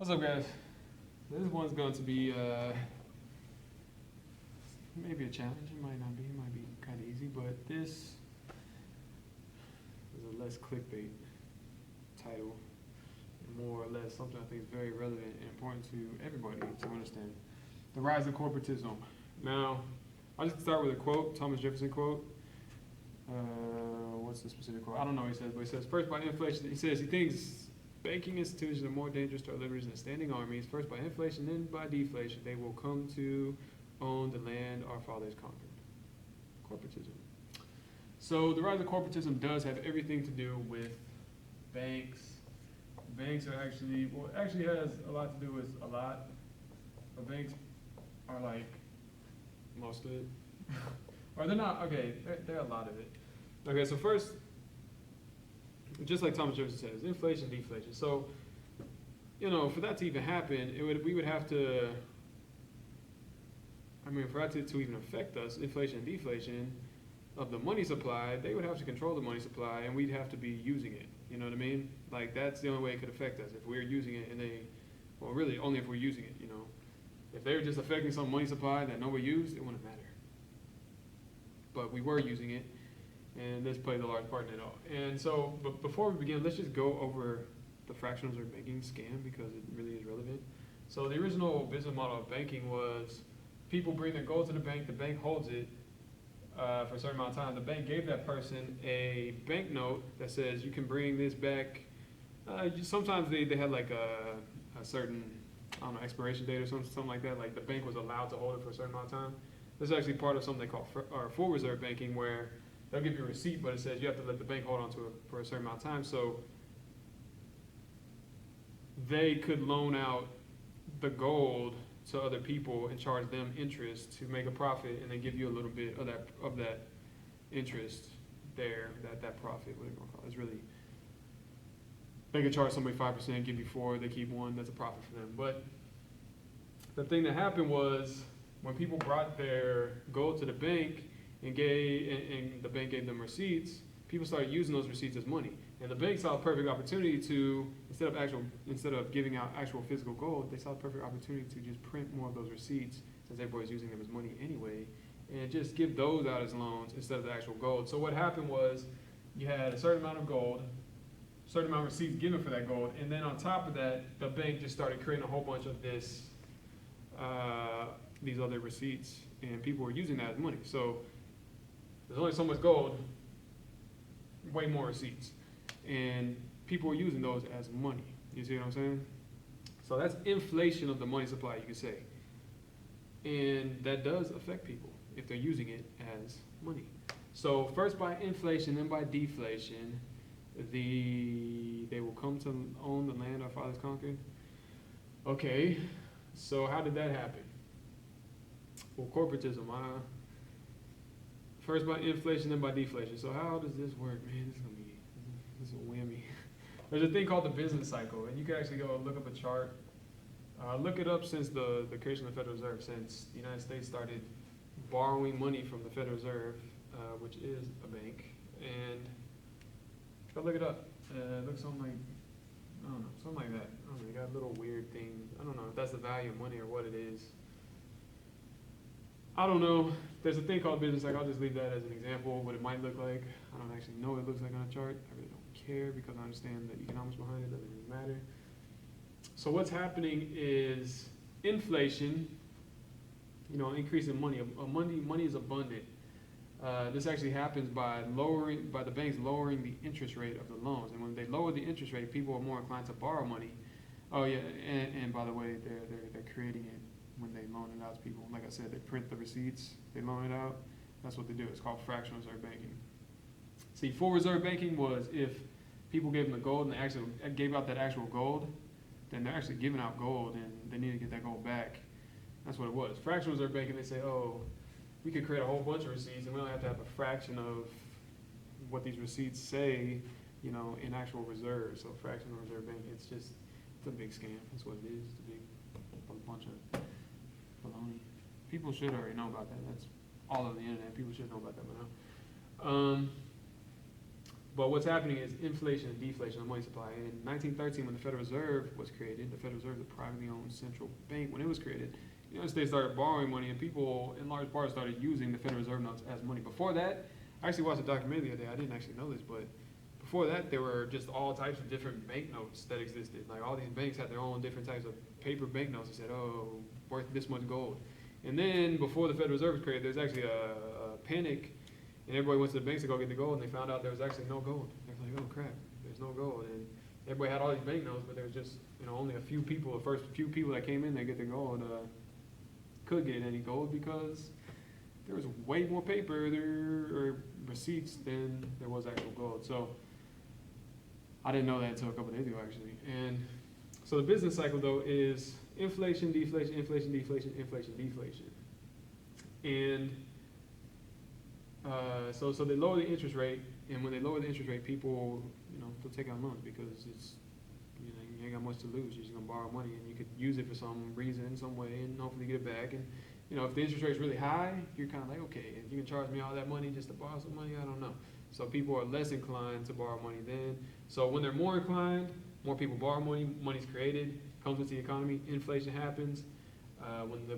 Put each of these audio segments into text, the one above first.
What's up, guys? This one's going to be maybe a challenge. It might not be. It might be kind of easy, but this is a less clickbait title, and more or less something I think is very relevant and important to everybody to understand. The Rise of Corporatism. Now, I'll just start with a quote, Thomas Jefferson quote. What's the specific quote? I don't know what he says, but he says, first by inflation, he says he thinks banking institutions are more dangerous to our liberties than standing armies. First by inflation, then by deflation, they will come to own the land our fathers conquered. Corporatism. So the rise of corporatism does have everything to do with banks. Banks are actually, well, it actually has a lot to do with a lot, but banks are like most of it. Or they're not, okay, they're a lot of it. Okay, so first, just like Thomas Jefferson says, inflation, deflation. So, you know, for that to even happen, we would have to, for that to even affect us, inflation and deflation of the money supply, they would have to control the money supply and we'd have to be using it. You know what I mean? Like, that's the only way it could affect us. If we're using it and well, really only if we're using it, you know. If they were just affecting some money supply that nobody used, it wouldn't matter. But we were using it, and this plays a large part in it all. And so, but before we begin, let's just go over the fractional reserve banking scam because it really is relevant. So the original business model of banking was people bring their gold to the bank holds it for a certain amount of time. The bank gave that person a banknote that says you can bring this back. Sometimes they had like a certain, I don't know, expiration date or something like that. Like the bank was allowed to hold it for a certain amount of time. This is actually part of something they call full reserve banking, where they'll give you a receipt, but it says you have to let the bank hold on to it for a certain amount of time. So they could loan out the gold to other people and charge them interest to make a profit, and then give you a little bit of that interest there, that profit, what are you gonna call it? It's really, they could charge somebody 5%, give you 4%, they keep 1%, that's a profit for them. But the thing that happened was, when people brought their gold to the bank and the bank gave them receipts, people started using those receipts as money. And the bank saw a perfect opportunity to, instead of giving out actual physical gold, they saw a perfect opportunity to just print more of those receipts, since everybody's using them as money anyway, and just give those out as loans instead of the actual gold. So what happened was, you had a certain amount of gold, a certain amount of receipts given for that gold, and then on top of that, the bank just started creating a whole bunch of these other receipts, and people were using that as money. So there's only so much gold, way more receipts, and people were using those as money. You see what I'm saying? So that's inflation of the money supply, you could say, and that does affect people if they're using it as money. So first by inflation, then by deflation, they will come to own the land our fathers conquered. Okay, so how did that happen? Well, corporatism, first by inflation, then by deflation. So how does this work, man? This is a whammy. There's a thing called the business cycle, and you can actually go look up a chart. Look it up since the creation of the Federal Reserve, since the United States started borrowing money from the Federal Reserve, which is a bank, and go look it up. It looks something like, I don't know, something like that. I don't know, they got a little weird thing. I don't know if that's the value of money or what it is. I don't know. There's a thing called business cycle. I'll just leave that as an example, what it might look like. I don't actually know what it looks like on a chart. I really don't care because I understand the economics behind it. It doesn't really matter. So what's happening is inflation, increase in money. Money is abundant. This actually happens by the banks lowering the interest rate of the loans. And when they lower the interest rate, people are more inclined to borrow money. Oh yeah, and by the way, they're creating it when they loan it out to people. Like I said, they print the receipts, they loan it out. That's what they do. It's called fractional reserve banking. See, full reserve banking was if people gave them the gold and they actually gave out that actual gold, then they're actually giving out gold and they need to get that gold back. That's what it was. Fractional reserve banking, they say, oh, we could create a whole bunch of receipts and we don't have to have a fraction of what these receipts say, in actual reserves. So fractional reserve banking, it's a big scam. That's what it is. It's a bunch of baloney. People should already know about that. That's all over the internet. People should know about that by now. But what's happening is inflation and deflation of money supply. In 1913, when the Federal Reserve was created, the Federal Reserve, the privately owned central bank, when it was created, the United States started borrowing money, and people, in large part, started using the Federal Reserve notes as money. Before that, I actually watched a documentary the other day. I didn't actually know this, but before that, there were just all types of different banknotes that existed. Like all these banks had their own different types of paper banknotes that said, "Oh, worth this much gold." And then before the Federal Reserve was created, there's actually a panic, and everybody went to the banks to go get the gold, and they found out there was actually no gold. They're like, "Oh crap, there's no gold." And everybody had all these banknotes, but there was just only a few people. The first few people that came in, they get the gold, could get any gold because there was way more paper there or receipts than there was actual gold. So I didn't know that until a couple of days ago, actually. And so the business cycle, though, is inflation, deflation, inflation, deflation, inflation, deflation. And so they lower the interest rate, and when they lower the interest rate, people, they'll take out loans because it's, you ain't got much to lose. You're just gonna borrow money, and you could use it for some reason, some way, and hopefully get it back. And if the interest rate's really high, you're kind of like, okay, if you can charge me all that money just to borrow some money, I don't know. So people are less inclined to borrow money then. So when they're more inclined, more people borrow money, money's created, comes into the economy, inflation happens. When the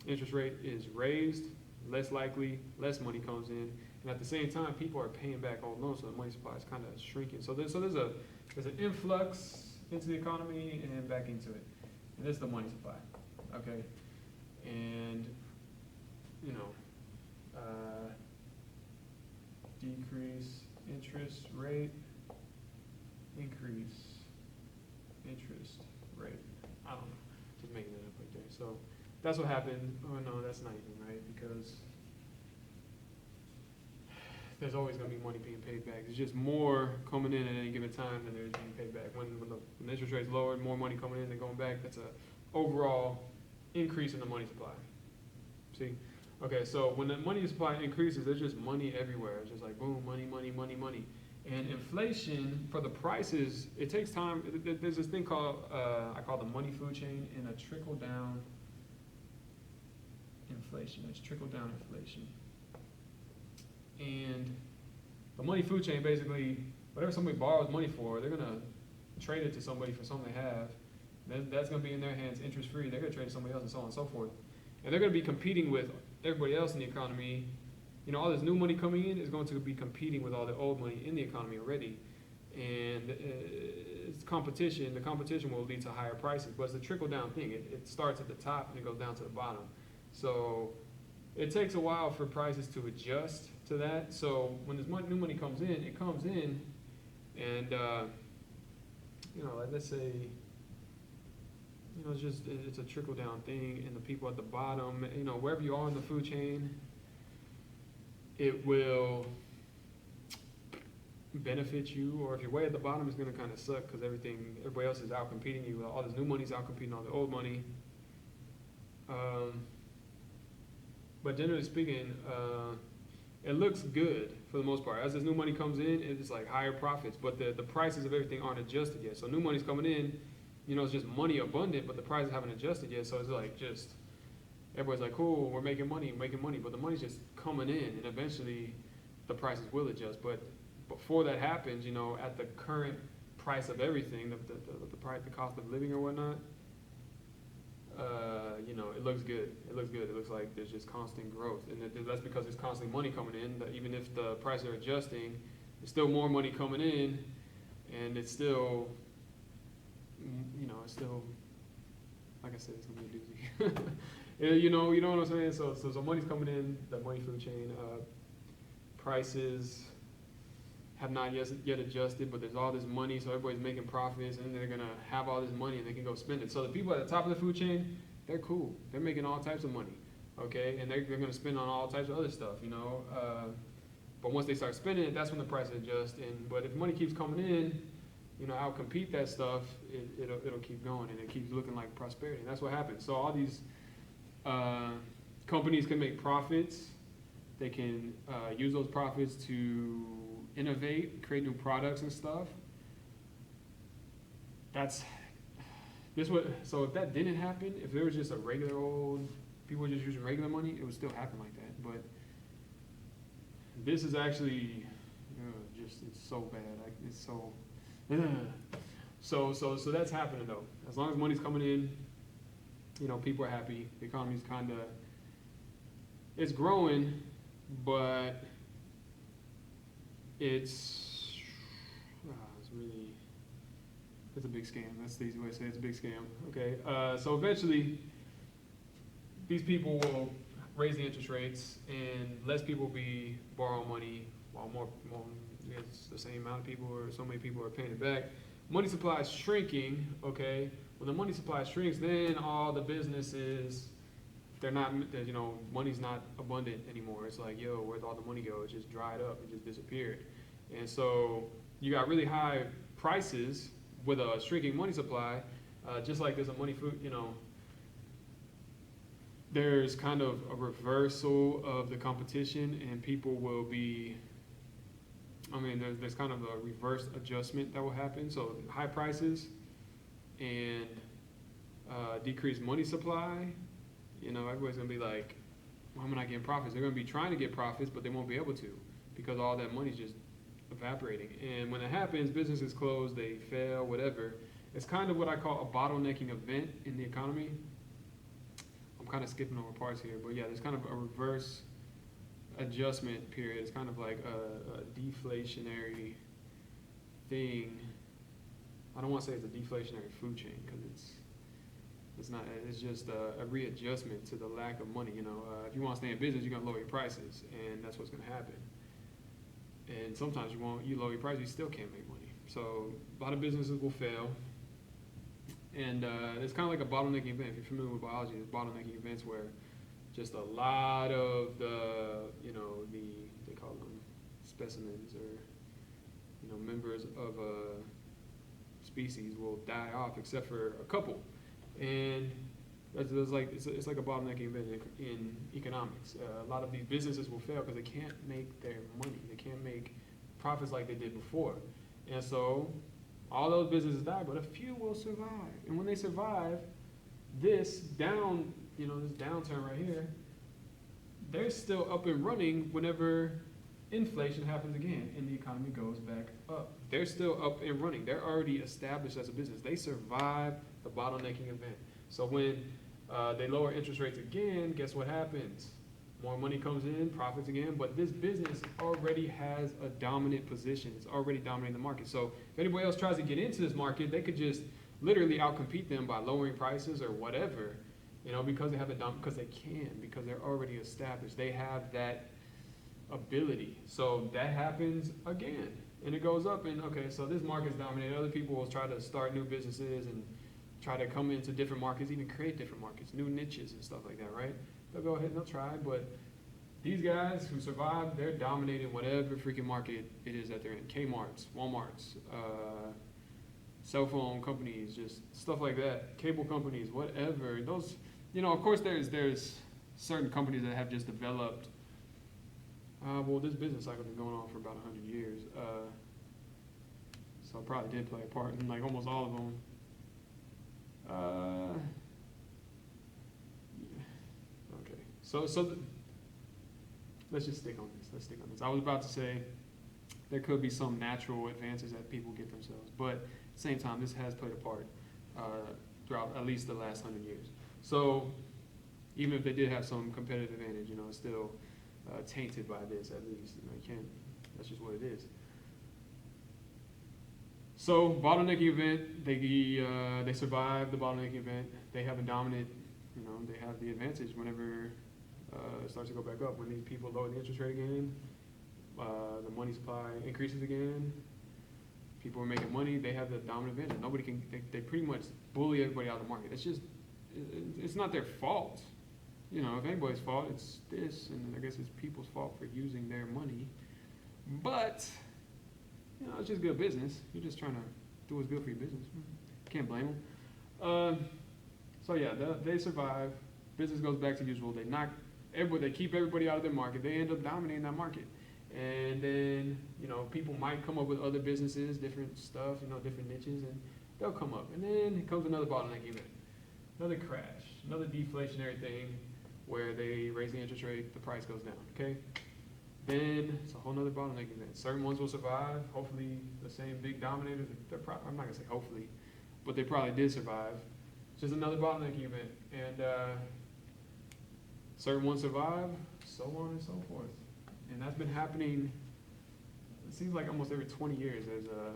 interest rate is raised, less likely, less money comes in, and at the same time, people are paying back old loans, so the money supply is kind of shrinking. So there's an influx into the economy and back into it, and this is the money supply, okay? And decrease interest rate, increase interest rate. I don't know, just making it up right there. So that's what happened. Oh no, that's not even right, because there's always going to be money being paid back. There's just more coming in at any given time than there's being paid back. When the interest rate's lowered, more money coming in than going back. That's a overall increase in the money supply. See? Okay, so when the money supply increases, there's just money everywhere. It's just like boom, money, money, money, money. And inflation, for the prices, it takes time. There's this thing called, I call the money food chain, and a trickle-down inflation. It's trickle-down inflation. And the money food chain, basically, whatever somebody borrows money for, they're going to trade it to somebody for something they have. That's going to be in their hands interest-free. They're going to trade it to somebody else and so on and so forth. And they're going to be competing with everybody else in the economy. All this new money coming in is going to be competing with all the old money in the economy already. And it's competition. The competition will lead to higher prices. But it's a trickle-down thing. It starts at the top and it goes down to the bottom. So it takes a while for prices to adjust to that. So when this new money comes in, it comes in, and let's say, it's a trickle down thing, and the people at the bottom, wherever you are in the food chain, it will benefit you. Or if you're way at the bottom, it's going to kind of suck because everybody else is out competing you. All this new money's out competing all the old money. But generally speaking, it looks good for the most part. As this new money comes in, it's like higher profits, but the prices of everything aren't adjusted yet. So new money's coming in, it's just money abundant, but the prices haven't adjusted yet. So it's like just, everybody's like, cool, we're making money, but the money's just coming in, and eventually the prices will adjust. But before that happens, at the current price of everything, the price, the cost of living or whatnot, it looks good. It looks good. It looks like there's just constant growth. And that's because there's constantly money coming in. That even if the prices are adjusting, there's still more money coming in, and it's still, it's still, like I said, it's going to be a doozy. you know what I'm saying? So money's coming in, the money food chain. Prices have not yet adjusted, but there's all this money, so everybody's making profits, and they're going to have all this money, and they can go spend it. So the people at the top of the food chain, they're cool. They're making all types of money, okay? And they're going to spend on all types of other stuff, But once they start spending it, that's when the prices adjust. But if money keeps coming in, out-compete that stuff, it'll keep going, and it keeps looking like prosperity. And that's what happens. So all these companies can make profits. They can use those profits to innovate, create new products and stuff. So if that didn't happen, if there was just a regular old, people were just using regular money, it would still happen like that. But this is actually it's so bad. It's so so that's happening though. As long as money's coming in, people are happy. The economy's it's growing, but it's a big scam. That's the easy way to say it. It's a big scam. Okay, so eventually these people will raise the interest rates and less people be borrowing money while more it's the same amount of people or so many people are paying it back. Money supply is shrinking. Okay, when the money supply shrinks, then all the businesses, money's not abundant anymore. It's like, where'd all the money go? It just dried up. It just disappeared. And so you got really high prices with a shrinking money supply, just like there's a money food, there's kind of a reversal of the competition and people will be, there's kind of a reverse adjustment that will happen. So high prices and decreased money supply, everybody's gonna be like, why am I not getting profits? They're gonna be trying to get profits, but they won't be able to because all that money's just evaporating. And when that happens, businesses close, they fail, whatever. It's kind of what I call a bottlenecking event in the economy. I'm kind of skipping over parts here, but yeah, there's kind of a reverse adjustment period. It's kind of like a deflationary thing. I don't want to say it's a deflationary food chain because it's not. It's just a readjustment to the lack of money. If you want to stay in business, you're gonna lower your prices, and that's what's gonna happen. And sometimes you lower your prices, you still can't make money. So a lot of businesses will fail. And it's kind of like a bottlenecking event. If you're familiar with biology, there's bottlenecking events where just a lot of they call them specimens or, members of a species will die off except for a couple. And it's like a bottlenecking event in economics. A lot of these businesses will fail because they can't make their money. They can't make profits like they did before. And so all those businesses die, but a few will survive. And when they survive, this downturn right here, they're still up and running whenever inflation happens again and the economy goes back up. They're still up and running. They're already established as a business. They survive the bottlenecking event. So when they lower interest rates again, guess what happens? More money comes in, profits again, but this business already has a dominant position. It's already dominating the market. So if anybody else tries to get into this market, they could just literally outcompete them by lowering prices or whatever, because they have because they can, because they're already established. They have that ability. So that happens again, and it goes up, and okay, so this market's dominated. Other people will try to start new businesses and try to come into different markets, even create different markets, new niches and stuff like that, right? They'll go ahead and they'll try, but these guys who survive, they're dominating whatever freaking market it is that they're in. Kmart's, Walmart's, cell phone companies, just stuff like that, cable companies, whatever. Those, of course there's certain companies that have just developed, this business cycle has been going on for about 100 years, so it probably did play a part in like almost all of them. Okay, so let's just stick on this. Let's stick on this. I was about to say there could be some natural advances that people get themselves, but at the same time, this has played a part throughout at least the last 100 years. So even if they did have some competitive advantage, it's still tainted by this at least. You can't. That's just what it is. So bottlenecking event, they survive the bottlenecking event. They have a dominant, they have the advantage whenever it starts to go back up. When these people lower the interest rate again, the money supply increases again. People are making money. They have the dominant advantage. Nobody can. They pretty much bully everybody out of the market. It's not their fault. If anybody's fault, it's this, and I guess it's people's fault for using their money. But it's just good business. You're just trying to do what's good for your business. Can't blame them. So yeah, they survive. Business goes back to usual. They keep everybody out of their market. They end up dominating that market. And then, people might come up with other businesses, different stuff, different niches, and they'll come up. And then it comes another bottleneck event, another crash, another deflationary thing where they raise the interest rate, the price goes down, okay? then it's a whole nother bottlenecking event. Certain ones will survive. Hopefully, the same big dominators. I'm not gonna say hopefully, but they probably did survive. It's just another bottlenecking event, and certain ones survive, so on and so forth. And that's been happening. It seems like almost every 20 years there's a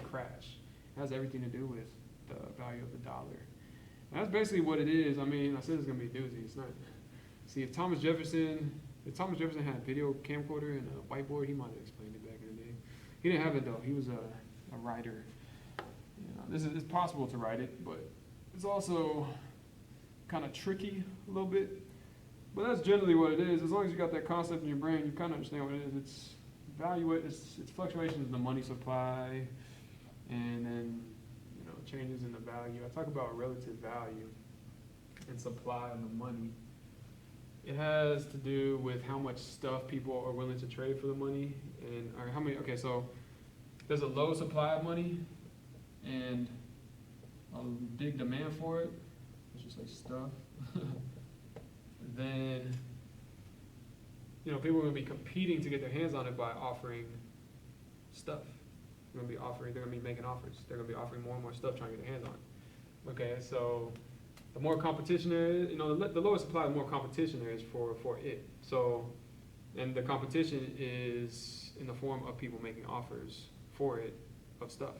crash. It has everything to do with the value of the dollar. And that's basically what it is. I mean, I said it's gonna be a doozy. It's not. See, if Thomas Jefferson had a video camcorder and a whiteboard, he might have explained it back in the day. He didn't have it though. He was a writer. You know, it's possible to write it, but it's also kind of tricky a little bit. But that's generally what it is. As long as you got that concept in your brain, you kind of understand what it is. It's fluctuations in the money supply, and then changes in the value. I talk about relative value and supply of the money. It has to do with how much stuff people are willing to trade for the money, or how many. Okay, so there's a low supply of money and a big demand for it. Let's just say stuff. Then people are going to be competing to get their hands on it by offering stuff. They're going to be making offers. They're going to be offering more and more stuff trying to get their hands on it. Okay, so the more competition there is, the lower supply, the more competition there is for it. So, and the competition is in the form of people making offers for it of stuff.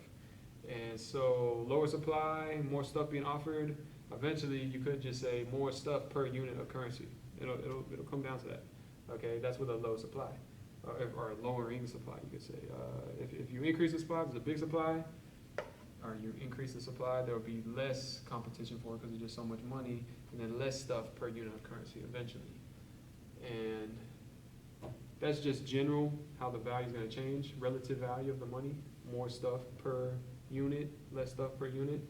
And so lower supply, more stuff being offered. Eventually, you could just say more stuff per unit of currency. It'll come down to that. Okay, that's with a low supply, or lowering supply, you could say. If you increase the supply, there's a big supply, or you increase the supply, there will be less competition for it because there's just so much money, and then less stuff per unit of currency eventually. And that's just general how the value is going to change. Relative value of the money, more stuff per unit, less stuff per unit.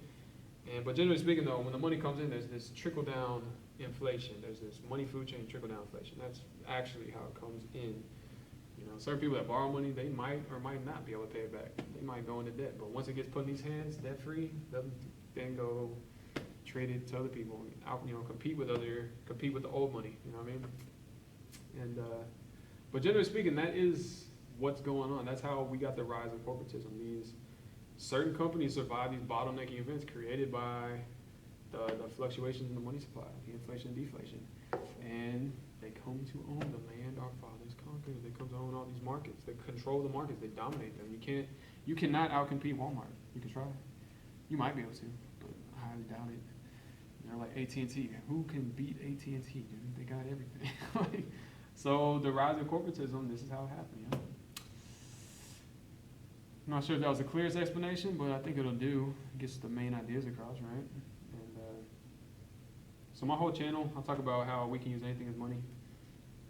But generally speaking, though, when the money comes in, there's this trickle-down inflation. There's this money food chain trickle-down inflation. That's actually how it comes in. Certain people that borrow money, they might or might not be able to pay it back. They might go into debt. But once it gets put in these hands, debt-free, they'll then go trade it to other people. Compete with the old money. You know what I mean? And but generally speaking, that is what's going on. That's how we got the rise of corporatism. These certain companies survive these bottlenecking events created by the fluctuations in the money supply, the inflation and deflation. And they come to own the land our fathers conquered. They come to own all these markets. They control the markets. They dominate them. You cannot outcompete Walmart. You can try. You might be able to, but I highly doubt it. Like AT&T. Who can beat AT&T, dude? They got everything. So the rise of corporatism, this is how it happened. I'm not sure if that was the clearest explanation, but I think it'll do. It gets the main ideas across, right? And so my whole channel, I'll talk about how we can use anything as money.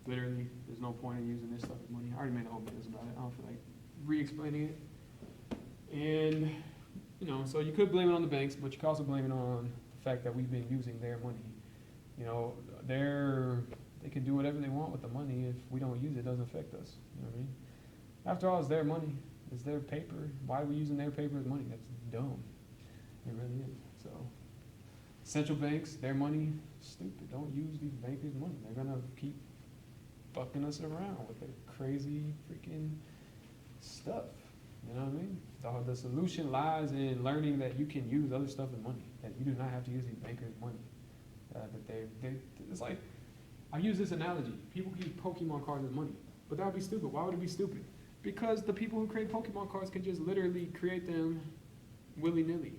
Literally, there's no point in using this stuff as money. I already made a whole video about it. I don't feel like re-explaining it. And, so you could blame it on the banks, but you could also blame it on the fact that we've been using their money. They can do whatever they want with the money. If we don't use it, it doesn't affect us. You know what I mean? After all, it's their money. It's their paper. Why are we using their paper as money? That's dumb. It really is. So, central banks, their money, stupid. Don't use these bankers' money. They're going to keep fucking us around with their crazy freaking stuff. You know what I mean? The solution lies in learning that you can use other stuff as money. That you do not have to use these bankers' money. It's like, I use this analogy. People can use Pokemon cards as money. But that would be stupid. Why would it be stupid? Because the people who create Pokemon cards can just literally create them willy-nilly.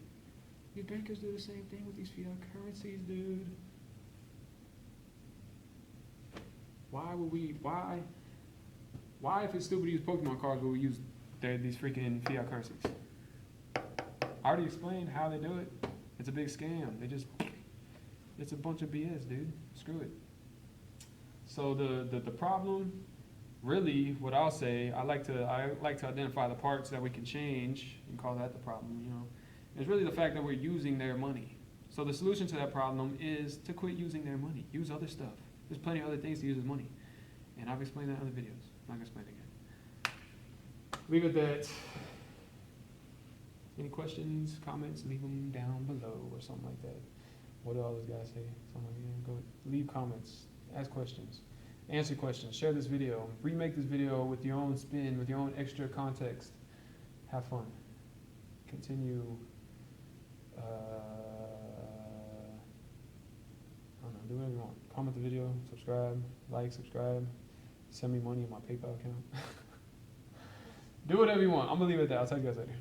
These bankers do the same thing with these fiat currencies, dude. Why if it's stupid to use Pokemon cards, would we use these freaking fiat currencies? I already explained how they do it. It's a big scam. It's a bunch of BS, dude. Screw it. So the problem, really, what I'll say, I like to identify the parts that we can change and call that the problem. It's really the fact that we're using their money. So the solution to that problem is to quit using their money. Use other stuff. There's plenty of other things to use as money, and I've explained that in other videos. I'm not gonna explain it again. Leave it at that. Any questions, comments? Leave them down below or something like that. What do all those guys say? Something like that. Go leave comments. Ask questions. answer questions, share this video, remake this video with your own spin, with your own extra context. Have fun. Continue. I don't know, do whatever you want. Comment the video, subscribe, subscribe, send me money in my PayPal account. Do whatever you want. I'm gonna leave it at that. I'll talk to you guys later.